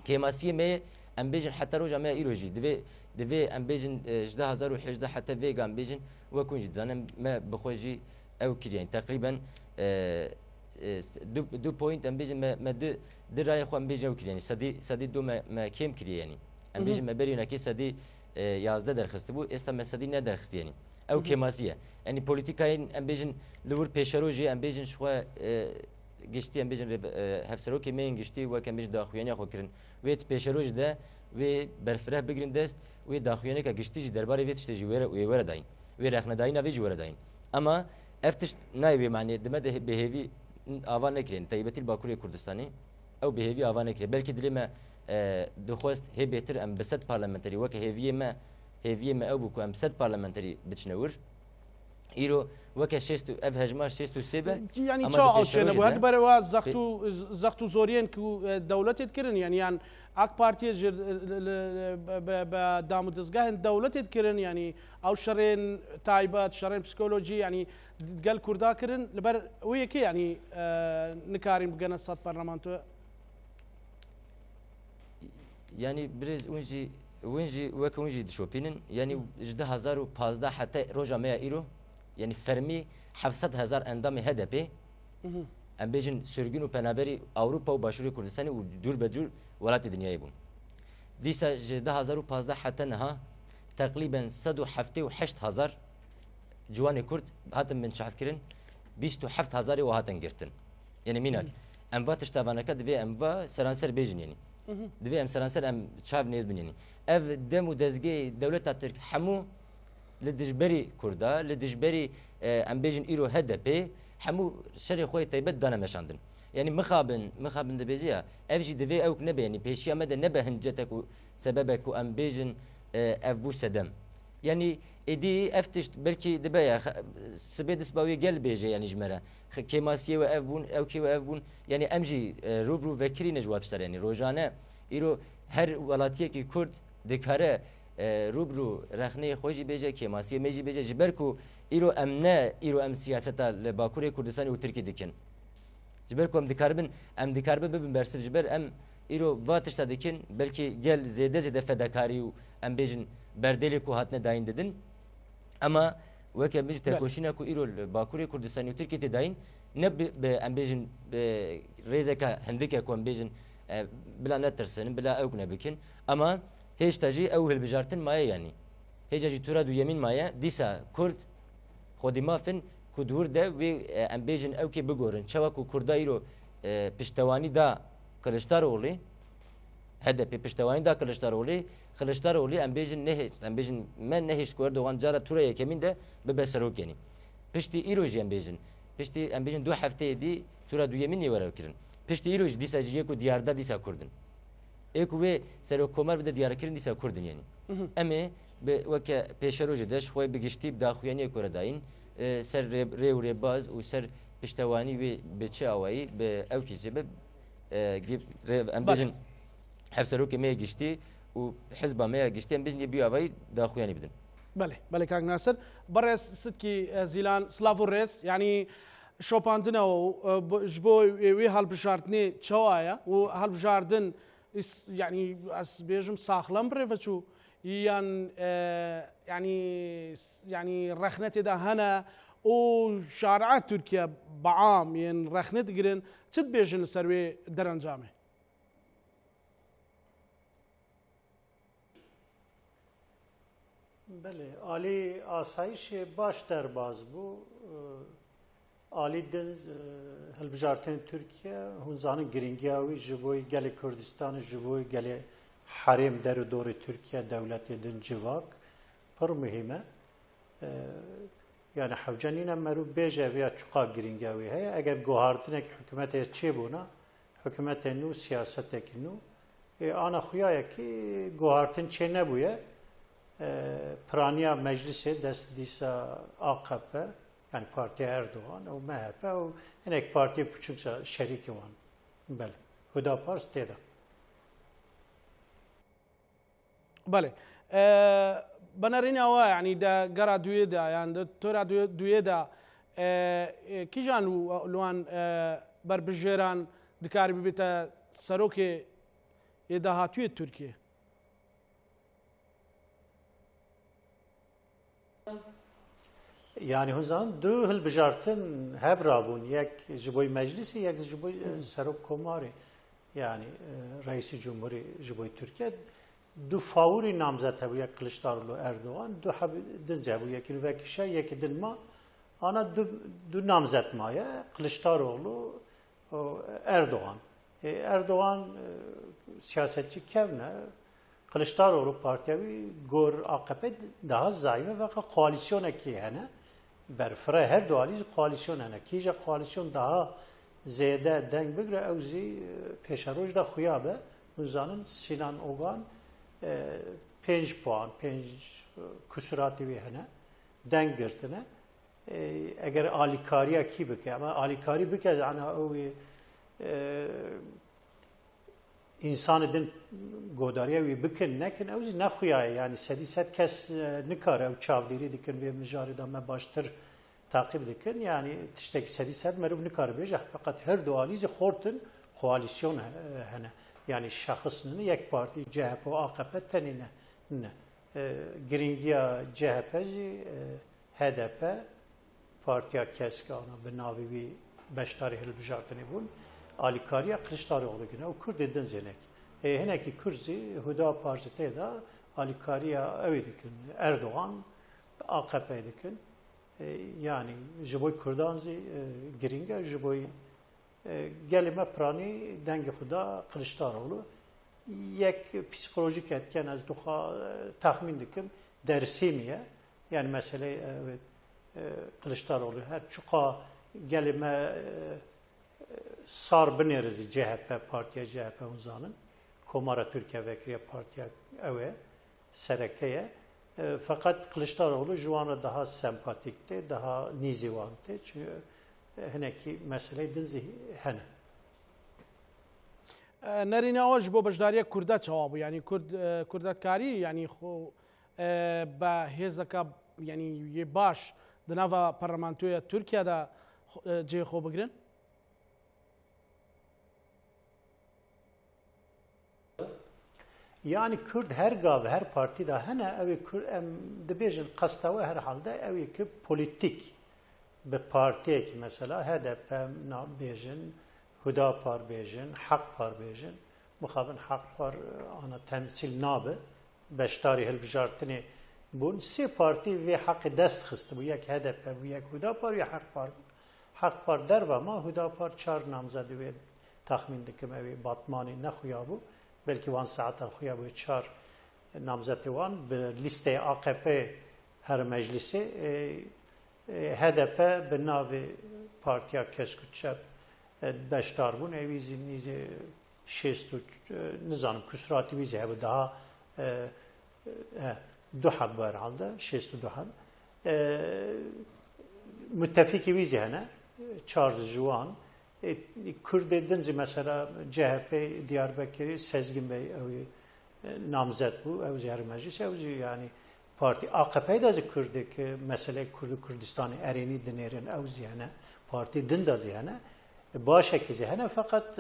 کماسی می ام بیجن حتی روزا ما ایروجی دوی ام بیجن 2018 حتی ویگا ام بیجن و کنجی زنم ما بخوجی او کریان تقریبا دو بوينت ام بيجن ما دو راي خو ام بيجن وكل يعني سدي دو ما كيم كري يعني ام بيجن ما برينا كي سدي يازده درخست بو استا ما سدي نه درخست يعني او كيماسيه يعني بوليتيكاين ام بيجن لور بيشروجي ام بيجن شو گشتی ام بيجن هفسرو كي مين گشتي و كم بيج داخويني خو كرن ويت بيشروج ده و برفره بگرین دست و داخویانه که گشتی درباره ویت شتی ویره داین و رخنه داین و جوره داین اما افتش نایوی معنی دمده بهوی آوان نکرین تایبتی الباکوری کردستانی او بهوی آوان نکرین بلکه دلی ما دخواست هی بهتر ام بسد پارلمانتری وک هیوی ما او بکو ام بسد پارلمانتری بچنور ایرو وک شستو اف هجمار شستو سبه يعني شو او شنو بو هاد بروا زختو زورين كو دولتي تكرن يعني اك بارتي بدام دزغاه دولتي تكرن يعني او شرين تايبات شرين بسيكولوجي يعني قال كردا كرن لبر ويكي يعني نكارين بقنصات برلمانتو يعني بريز وينجي وك وينجي دشوبينن يعني جده 1015 حتى روجا ميا ايرو يعني فرمي 700,000 اندام هدفي ام بيجن سرگين و پنابري اوروبا و باشوري كردستان و دور بدور ولات دنيا يبون ديسا جده 1015 حتى نها تقريبا 178,000 جوان كرد هاتن من شعب كرن 27,000 وهاتن گرتن يعني مينك ام فا تشتابانك دفي ام فا سرانسر بيجن يعني دفي ام سرانسر ام شعب نيز بن يعني اف دمو دزگي دولت ترك حمو لدجبري كردا لدجبري ام بيجن ايرو هدبي حمو شري خوي تيبت دانا مشاندن يعني مخابن دبيجيا افجي دفي اوك نبي يعني بيشيا مدى نبه هنجتك سببك ام بيجن اف بو سدم يعني ادي افتش بلكي دبايا سبيدس باوي قال بيجي يعني جمره كيماسيه واف بون او كي واف بون يعني امجي روبرو فكري نجوات يعني روجانا ايرو هر ولاتيه كي كرد دكاره روبرو رخنه خوجي بيجي كيماسيه ميجي بيجي جبركو ايرو امنا ايرو ام سياستا لباكوري كردستان و تركي دكن جبركو ام دكاربن ببن برسل جبر ام ايرو واتش تا دكن بلكي گل زيده فداكاري و ام بيجن بردلی کو هاتنه داین ددن اما وکه میج تکوشینا کو ایرو باکوری کردستان و ترکیه داین نب ام بیجن ریزکا هندکه کو ام بیجن بلا نترسن بلا اوگنا بکن اما هیچ تاجی او هل بجارتن مایا يعني هیچ اجی تورا دو یمین مایا دیسا کرد خودی مافن کدور ده و ام بیجن او کی بگورن چوا کو کردا ایرو پشتوانی دا کلشتارولی هذا بيشتواني دا كلشتارولي ام بيجن من نهش كورد وان جاره توريه كمين ده ببسروك يعني بيشتي ايروج ام بيجن دو هفته دي تورا دو يمين يورا كرن بيشتي ايروج ديسا جيكو دياردا ديسا كردن ايكو وي سرو كومار بده ديار كرن ديسا كردن يعني امي وك بيشروج داش خوي بگشتي بدا خوياني كور داين سر ري باز و سر بيشتواني وي بچ اوي ب اوكي جيب ام بيجن حفسروكي ما يجشتي وحزبه ما يجشتي بجني بيوافي داخوياني بدن بله كاك ناصر برس ستكي زيلان سلافو ريس يعني شوباندنا جبو وي هالبجاردني تشوايا وهالبجاردن يعني اس بيجم ساخلم بريفتشو يعني رخنت دا هنا وشارعات تركيا بعام يعني رخنت جرين تدبيجن سروي درنجامه بله عالی آسایش باش در باز بو عالی دل هلبجارتن ترکیه هنزانın گرینگیاوی جبوی گل کردستان جبوی گل حریم در دور ترکیه دولت دن جواک پر مهمه yani havcanina meru beje veya çuka gringavi he eğer gohardine ki hükümete çi buna hükümete nu siyasete ki nu ana xuya ki gohardin çe ne buye Praniya meclisi dest disa AKP yani Parti Erdoğan o MHP o inek parti küçükse şeriki var. Bel. Hüdapar steda. بله بنرينا وا يعني دا قرا دويدا يعني تورا دويدا كي جانو لوان بربجيران دكاري بيتا سروكي يدا هاتوي تركيا yani huzan du hilbijartin hevrabun yek jiboy meclisi yek jiboy serok komari yani reisi cumhuri jiboy Türkiye du favori namzet hebu yek Kılıçdaroğlu Erdoğan du dince bu yek ilvekişe yek dinma ana du namzet maya Kılıçdaroğlu Erdoğan Erdoğan siyasetçi kevne Kılıçdaroğlu partiyevi gor AKP daha zayıf ve koalisyon ki yani berfre her dualiz koalisyon yani kice koalisyon daha ziyade denk bigre evzi peşaroj da xuyabe uzanın Sinan Ogan 5 puan 5 kusurati ve hene denk girtine eğer alikariya ki bike ama alikari bike yani o insan edin godariye ve bikin nekin evzi ne xuya yani sediset kes nikar ev çavdiri dikin ve mijarida me baştır takip dikin yani tişteki sediset merub nikar bejah fakat her dualizi hortun koalisyon hene yani şahısının yek parti CHP o AKP tenine ne giringiya CHP HDP partiya keski ana benavi bir beştari hilbijartını bun alikariya Kılıçdaroğlu güne o Kürt edin zenek. Heneki Kürt'ü Huda Partisi'de de alikariya evidikin Erdoğan AKP edikin. Yani jiboy Kürdanzi giringe jiboy gelime prani dengi Huda Kılıçdaroğlu yek psikolojik etken az duha tahmin dikim dersimiye yani mesele evet Kılıçdaroğlu her çuka gelime sar bineriz CHP partiye CHP uzanın Komara Türkiye Vekiliye Partiye eve Sereke'ye fakat Kılıçdaroğlu şu anda daha sempatikti, daha nizivanti çünkü heneki mesele dinzi hene. نرينا أوج بو بجدارية كردات جوابه يعني كردات كاري يعني خو بهزكا يعني يباش دنافا برلمانتوية تركيا دا جي خو بقرن Yani Kürt her gav, her partide hene evi Kürt dibêjin qestawe her halde evi ki politik bir partiye ki mesela HDP bêjin, Hüdapar bêjin, Hakpar bêjin, muxabin Hakpar ana temsil nabe beştari hilbijartini bun sê parti ve hakkı dest xisti bu yek HDP bu yek Hüdapar ya Hakpar. Hakpar derve ama Hüdapar çar namzedi ve tahmin dikim evi Batmani ne xuya bu. Belki van saata xuya bu çar namzeti van bir liste AKP her meclisi HDP bir navi partiya Keskutçep beştar bun evi zinizi şestu nizanım küsurati vize hebu daha duhab var halde şestu duhab müttefiki vize hene Charles Juan Kürt edince mesela CHP Diyarbakır'ı Sezgin Bey namzet bu evzi her meclis evzi yani parti AKP'de de Kürt'deki mesele Kürdistan'ı ereni dinerin evzi yani parti din de yani baş ekizi yani fakat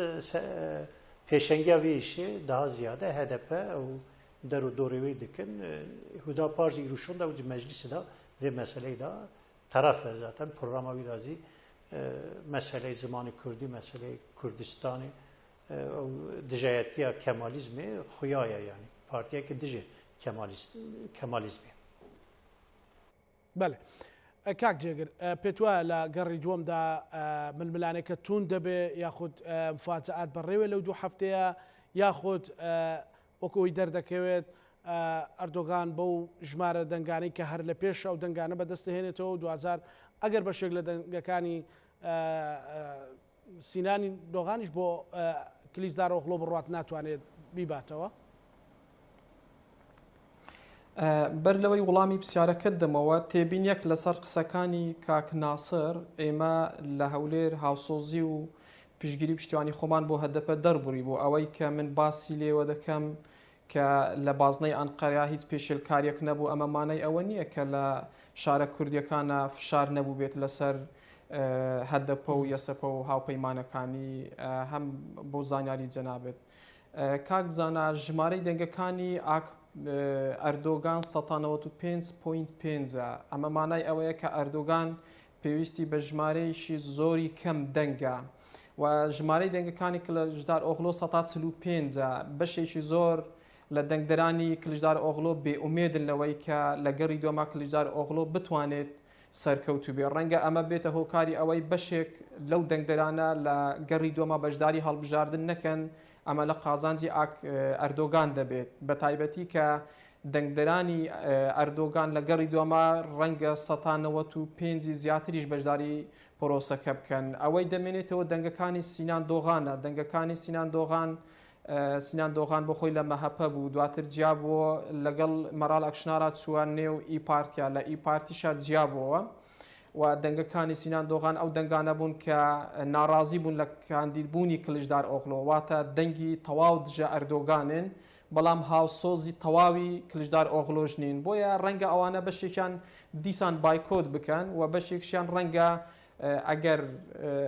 peşenge ve işi daha ziyade HDP o deru doğru dikin Hüdapar iruşun da meclisi de ve meseleyi de taraf zaten programa vidazi mesele zamanı Kürdi, mesele Kürdistan'ı dijayetiya Kemalizmi xuyaya yani. Partiye ki dije Kemalizmi. بله کاک جێگر پێتوە لە گەڕی دووەمدا ململانێکە تون دەبێ یاخود مفاجعات بەڕێوە لەو دوو هەفتەیە یاخود وەکەوەی دەردەکەوێت ئەردۆغان بەو ژمارە دەنگانەی کە هەر لە پێش ئەو دەنگانە بەدەستهێنێتەوە 2000 ئەگەر بەشێک لە دەنگەکانی سینانی دۆغانیش بۆ کلیزدارۆغڵۆ بڕات ناتوانێت بیباتەوە بەر لەوەی وڵامی پرسیارەکەت دەمەوە تێبینیەک لەسەر قسەکانی کاک ناسر ئێمە لە هەولێر هاوسۆزی و پشگیری پشتیوانی خۆمان بۆ هەدەپە دەربووری بۆ ئەوەی کە من باسی لێوە دەکەم کە لە بازنەی ئەنقەریا هیچ پێشێلکاریەک نەبوو ئەمە مانای ئەوە نییە کە لە شارە کوردیەکانە فشار نەبوو بێت لەسەر هەدەپە و یەسەپە و هاوپەیمانەکانی هەم بۆ زانیاری جەنابێت کاک زانا ژمارەی دەنگەکانی ئەردۆگان 95.5 ئەمە مانای ئەوەیە کە ئەردۆگان پێویستی بە ژمارەیەشی زۆری کەم دەنگە و ژمارەی دەنگەکانی کلژدار ئۆغلۆ 145 بەشێکی زۆر لە دەنگدەرانی کلژدار ئۆغلۆ بێئومێدن لەوەی کە لە گەڕی دووەما کلژدار ئۆغلۆ بتوانێت سەرکەوتو بێ ڕەنگە ئەمە بێتە هۆکاری ئەوەی بەشێک لەو دەنگدەرانە لە گەڕی دووەما بەشداری هەڵبژاردن نەکەن ئەمە لە قازانجی ئەردۆگان دەبێت بە تایبەتی کە دەنگدەرانی ئەردۆگان لە گەڕی دووەما ڕەنگە 195 زیاتریش بەشداری پرۆسەکە بکەن ئەوەی دەمێنێتەوە دەنگەکانی سینان دۆغانە دەنگەکانی سینان دۆغان بۆ خۆی لە مەهەپە بوو دواتر جیابەوە لەگەڵ مەراڵ ئەکشنارا چوار نێو ئی پارتیا لە ئی پارتیشا جیابەوە و دەنگەکانی سینان دۆغان ئەو دەنگانە بوون کە ناڕازی بوون لە کاندیدبوونی کلژدار ئۆغلۆ واتە دەنگی تەواو دژە ئەردۆگانن بەڵام هاوسۆزی تەواوی کلژدار ئۆغلۆژ نین بۆیە ڕەنگە ئەوانە بەشێکیان دیسان بایکۆت بکەن و بەشێکشیان ڕەنگە ئەگەر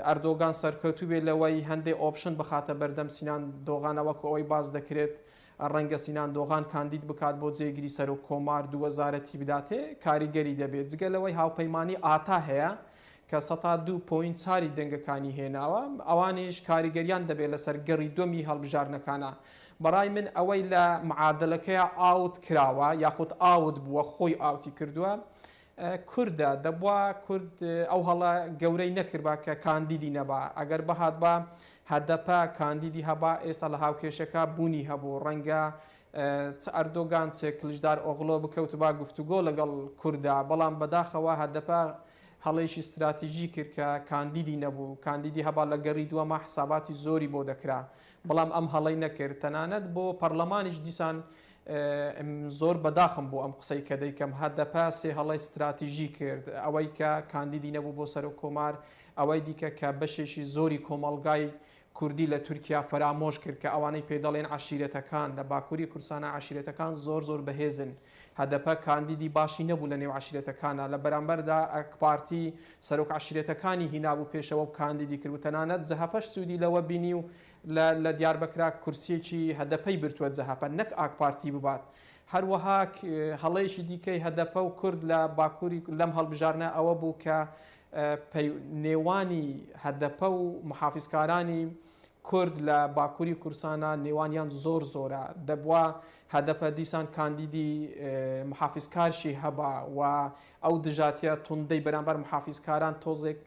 ئەردۆگان سەرکەوتو بێ لەوەی هەندێک ئۆپشن بخاتە بەردەم سینان دۆغانەوەکو ئەوەی باز دەکرێت ڕەنگە سینان دۆغان کاندید بکات بۆ جێگیری سەر و کۆمار 2000 بداتێ کاریگەری دەبێت جگە لەوەی هاوپەیمانی ئاتا هەیە کە 102.4 دەنگەکانی هێناوە ئەوانیش کاریگەریان دەبێت لەسەر گەڕی دومی هەڵبژارنەکانە بەڕای من ئەوەی لە معادلەکەی ئاوت کراوە یاخود ئاوت بووە خۆی ئاوتی کردووە کووردە دەبووە کورد ئەو هەڵە گەورەی نەکرد کە کاندیدی نەبا ئەگەر بەهات بە هەدەپە کاندیدی هەبا ئێستا لە هاوکێشەکە بوونی هەبوو ڕەنگە ئەردۆگان چێ کلژدار ئۆغلۆ بکەوت با گفتوگۆ لەگەڵ کووردا بەڵام بەداخەوە هەدەپە هەڵەیەشی استراتیژی کرد کە کاندیدی نەبوو کاندیدی هەبا لە گەڕی دووەما حساباتی زۆری بۆ دەکرا بەڵام ئەم هەڵەی نەکرد تەنانەت بۆ پەرلەمانیش دیسان زۆر بەداخم بۆ ئەم قسەی کە دەیکەم هەدەپە سێ هەڵی استراتیژی کرد ئەوەی کە کاندیدی نەبوو بۆ سەر و کۆمار ئەوەی دیکە کە بەشێکی زۆری کۆمەڵگای کوردی لە تورکیا فرامۆش کرد کە ئەوانەی پێدەڵێن عشیرەتەکان لە باکووری کوردستانە عشیرەتەکان زۆر بەهێزن هەدەپە کاندیدی باشی نەبوو لە نێو عشیرەتەکانە لە بەرامبەردا ئەکپارتی سەرۆک عشیرەتەکانی هینابوو پێشەوە و کاندیدی کرد و تەنانەت جەهەپەش سوودی لەوە بینی و لە دیاربەکرا کورسیەکی هەدەپەی برتووە جەهەپە نەک ئاکپارتی ببات هەروەها هەڵەیەکی دیکەی هەدەپە و کورد لە باکووری لەم هەڵبژارنە ئەوە بوو کە نێوانی هەدەپە و محافیزکارانی کورد لە باکووری کورسانە نێوانیان زۆرە دەبووە هەدەپە دیسان کاندیدی محافیزکارشی هەبا و ئەو دژاتیە توندەی بەرامبەر محافیزکاران تۆزێک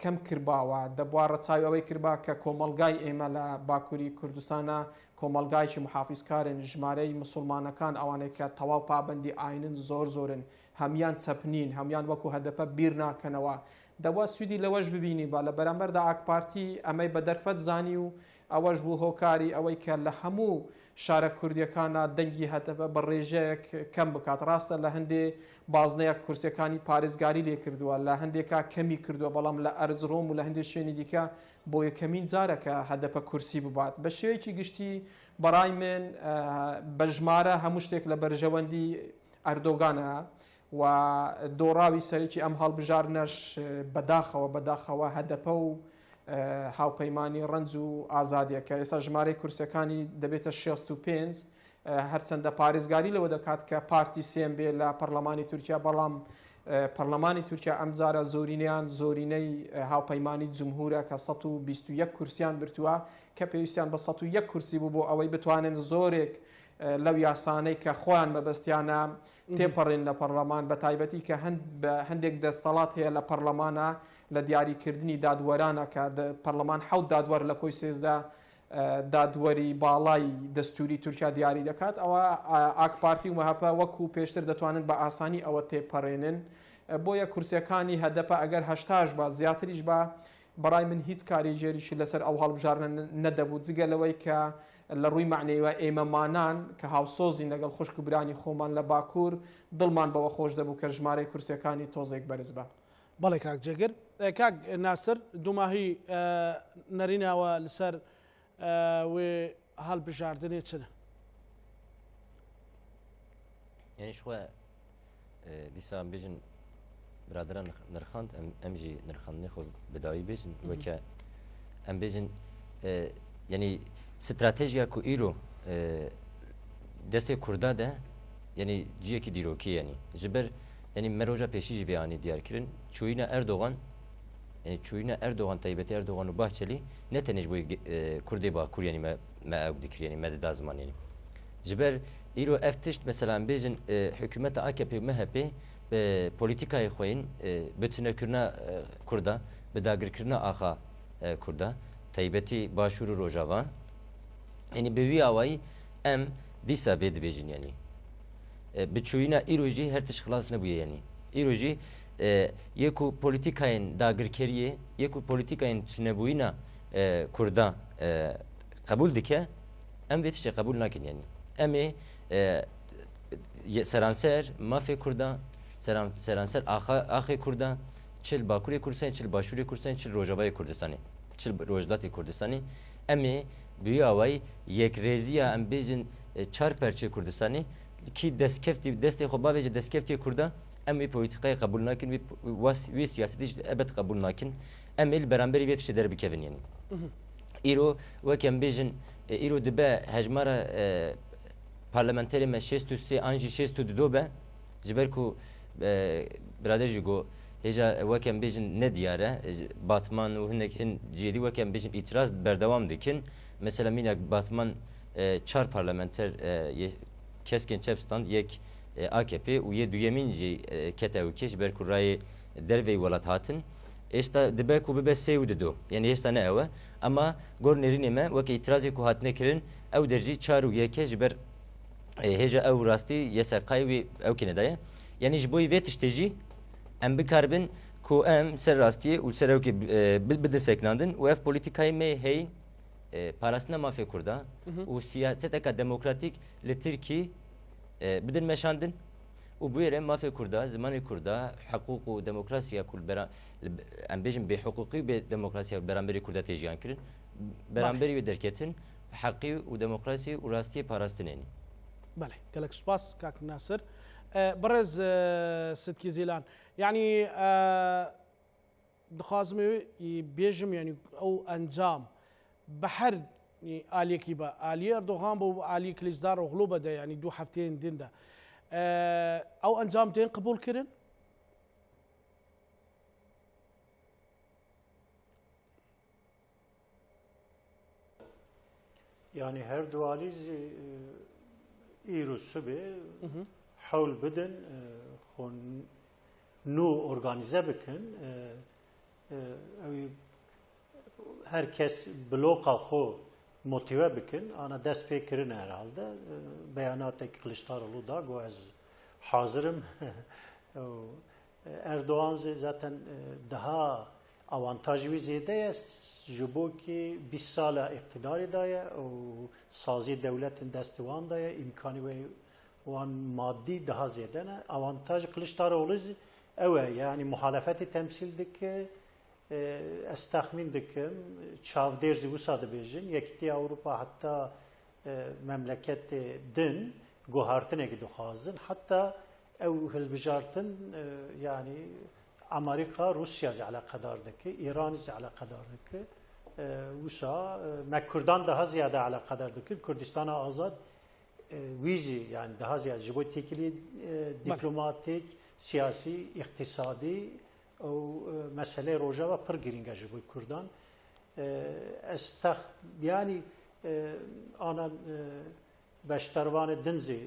کەم کردباوە دەبووە ڕەچاوی ئەوەی کردبا کە کۆمەلگای ئێمە لە باکووری کوردستانە کۆمەلگایکی محافیزکارن ژمارەی مسلمانەکان ئەوانەیە کە تەواو پابندی ئاینن زۆرن هەمیان چەپنین هەمیان وەکو هەدەپە بیر ناکەنەوە دەبووە سوودی لەوەش ببینی با لە بەرامبەردا ئاکپارتی ئەمەی بە دەرفەت زانی و ئەوەش بوو هۆکاری ئەوەی کە لە هەموو شارە کوردیەکانە دەنگی هەدەپە بە ڕێژەیەک کەم بکات ڕاستە لە هەندێ بازنەیە کورسەکانی پارێزگاری لێ کردووە لە هەندێکا کەمی کردووە بەڵام لە ئەرزڕۆم و لە هەندێک شوێنی دیکە بۆ یەکەمین جارەکە هەدەپە کورسی ببات بە شێوەیەکی گشتی بەڕای من بە ژمارە هەموو شتێک لە بەرژەوەندی ئەردۆگانە و دۆڕاوی سەرێکی ئەم هەڵبژارنەش بەداخەوە هەدەپە و هاوپەیمانی ڕەنج و ئازادیەکە ئێستا ژمارەی کورسەکانی دەبێتە 65 هەرچەندە پارێزگاری لەوە دەکات کە پارتی سێم بێ لە پەرلەمانی تورکیا بەڵام پەرلەمانی تورکیا ئەمجارە زۆرینەی هاوپەیمانی جمهورە کە 121 کورسیان برتووە کە پێویستیان بە 101 کورسی بوو بۆ ئەوەی بتوانن زۆرێک لەو یاسانەی کە خۆیان مەبەستیانە تێپەڕێن لە پەرلەمان بە تایبەتی کە هەندێک دەستەڵات هەیە لە پەرلەمانە لە دیاریکردنی دادوەرانە کە پەرلەمان حەوت دادوەر لە کۆی سێزدا دادوەری باڵای دەستوری تورکیا دیاری دەکات ئەوە ئاکپارتی و مەهەپە وەکو پێشتر دەتوانن بە ئاسانی ئەوە تێپەڕێنن بۆیە کورسەکانی هەدەپە ئەگەر هەشتاش بە زیاتریش بە بەڕای من هیچ کاریگەریشی لەسەر ئەو هەڵبژارنە نەدەبوو جگە لەوەی کە لە ڕووی معنەیەوە ئێمەمانان کە هاوسۆزی لەگەڵ خوشک و برانی خۆمان لە باکوور دڵمان بەوە خۆش دەبوو کە ژمارەی کورسەکانی تۆزێک بەرز بە بەڵێ کاک جێگر کاک ناسر دوماهی نەریناوە لەسەر وێ هەڵبژاردنێ چنە یعنی شخوا دیسان بێژن برادران نرخاند ئەم ژی نرخاندنی خۆ بداوی بێژن وەکە ئەم بێژن یعنی استراتیژیا کو ئیرۆ دەستی کووردا ده یعنی جیەکی دیرۆکی ینی ji ber ینی merroja pêşî jî beyanî diyarkirin çûyîna Erdogan yani çûyîna Erdogan taybetî Erdogan û Bahçeli ne tenê ji bo Kurdê Bakur yanî me ew dikir yanî me dida ziman yanî ji ber îro ev tişt mesela bêjin hikûmeta AKP û MHP bi polîtikayê xwe yên bi tunekirina Kurda bi dagirkirina axa Kurda taybetî Başûr û Rojava yani bi wî awayî em dîsa vê dibêjin yanî bi çûyîna îro jî her tişt xilas nebûye yanî îro jî yek û polîtikayên dagirkeriyê yek û polîtikayên tunebûyîna Kurda qebûl dike em vê tiştê qebûl nakin yanî em ê seranser mafê Kurda seranser axê Kurda çil Bakurê Kurdistanê çil Başûrê Kurdistanê çil Rojavayê Kurdistanê çil Rojdatê Kurdistanê em ê bi wî awayî yekrêziya em bêjin çar perçê Kurdistanê ki destkeftî destê xwe bavê ji destkeftiyê Kurda em wî polîtikayê qebûl nakin wî siyasetî jî ebed qebûl nakin em ê li beramberî vê tiştê derbikevin yanî îro wek em bêjin îro dibe hejmara parlamenterê me 63 an jî 62 be ji ber ku birader jî got hêja wek em bêjin ne diyar e Batman û hinek hin cêdî wek em bêjin îtiraz berdewam dikin mesela mînak Batman çar parlamenter keskin çep stand yek AKP û yê duyemîn jî kete ûkê ji ber ku rayê dervê welat hatin êsta dibe ku bibe sê û dido yani êsta ne ew e ama gor nêrînê me wek îtirazê ku hatine kirin ew derjî çar û yeke ji ber hêja ew rastî yeseqayî wê ew kîne daye yani ji bo vê tiştê jî em bikaribin ku em ser rastiyê û ser ewkê bidin seknandin û ev polîtikayê me hey parastina mafê Kurda û siyaseteka demokratîk li Tirkî bidin meşandin û bu yere mafê Kurda zimanê Kurda heqûq û demokrasiya ku em bêjin bê heqûqî bê demokrasiya beramberî Kurda tê jiyan kirin beramberî wê derketin heqî û demokrasî û rastiyê parastinê بله gelek spas kak Nasir برز ستکی زیلان یعنی دخوازم بیجم یعنی او انجام بحر آلیه کی با آلیه اردوغان بو آلیه کلیزدار و غلوبه ده یعنی دو هفتین دین ده او انجام تین قبول کرن yani her dualiz İrusu be حول بدن خون نو organize bikin herkes bloka xo motive bikin ana dest pê kirin herhalde beyanateke Kılıçdaroğlu da go ez hazırım Erdoğan zaten daha avantajlı ziyade ji bo ki 20 sala iktidarı daye û sazî devletin destîwan daye imkanı ve wan maddi daha ziyade ne avantaj Kılıçdaroğlu ew yani muhalefeti temsil dike ez tahmin dikim çavdêr jî wisa dibêjin Yekîtiya Avrupa hatta memleketê din guhartinekî dixwazin hatta ew hilbijartin yani Amerika Rusya jî alaqedar dike İran jî alaqedar dike wisa me Kurdan daha ziyade alaqedar dikin Kurdistana azad ویزی yani daha ziyade jeotekili diplomatik, siyasi, iktisadi o mesele rojava pır giringa jeboy Kurdan. Yani ana beştervanı dinzi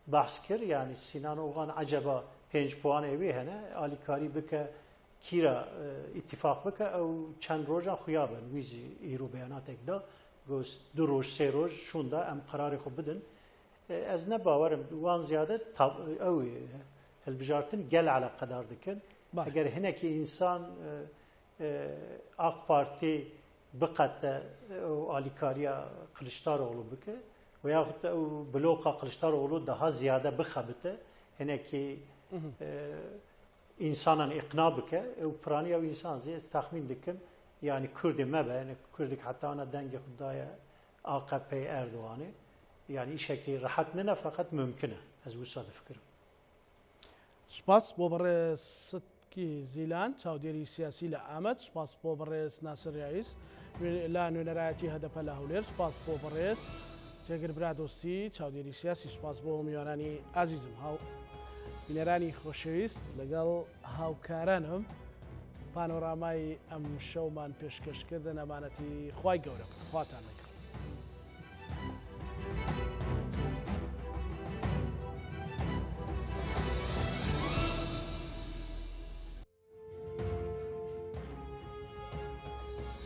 bahs kir yani Sinan Oğan acaba 5 puan evi hene alikari bike kira ittifak bike o çend roja xuyaben wizi îro beyanatek da gost du roj sê roj şunda em kararê xwe bidin ez ne bawerim wan ziyade ew hilbijartin gel alaqedar dikin eger hinekî insan AK Parti biqete o alîkariya Kılıçdaroğlu bike veyahut da ew bloka Kılıçdaroğlu daha ziyade bixebite hinekî insanan ikna bike ew piraniya ew insan zê ez tahmin dikim yani Kurdê me be yani Kurdik hatta ana dengê xudaya AKP Erdoğan'ı yani işekî rahat nene fakat mümkün ez wisa difikirim. سپاس بۆ بەڕێز ستکی زیلان چاودێری سیاسی لە ئامەد سپاس بۆ بەڕێز ناسر ڕیس لا نوێنەرایەتی هەدەپە لە هەولێر سپاس بۆ بەڕێز جێگر برا دۆستی چاودێری سیاسی سوپاس بۆ میوانانی ئازیزم هاو بینەرانی خۆشەویست لەگەڵ هاوکارانم پانۆرامای ئەم شەومان پێشکەشکردن ئەمانەتی خوای گەورە خواتان لەگەڵ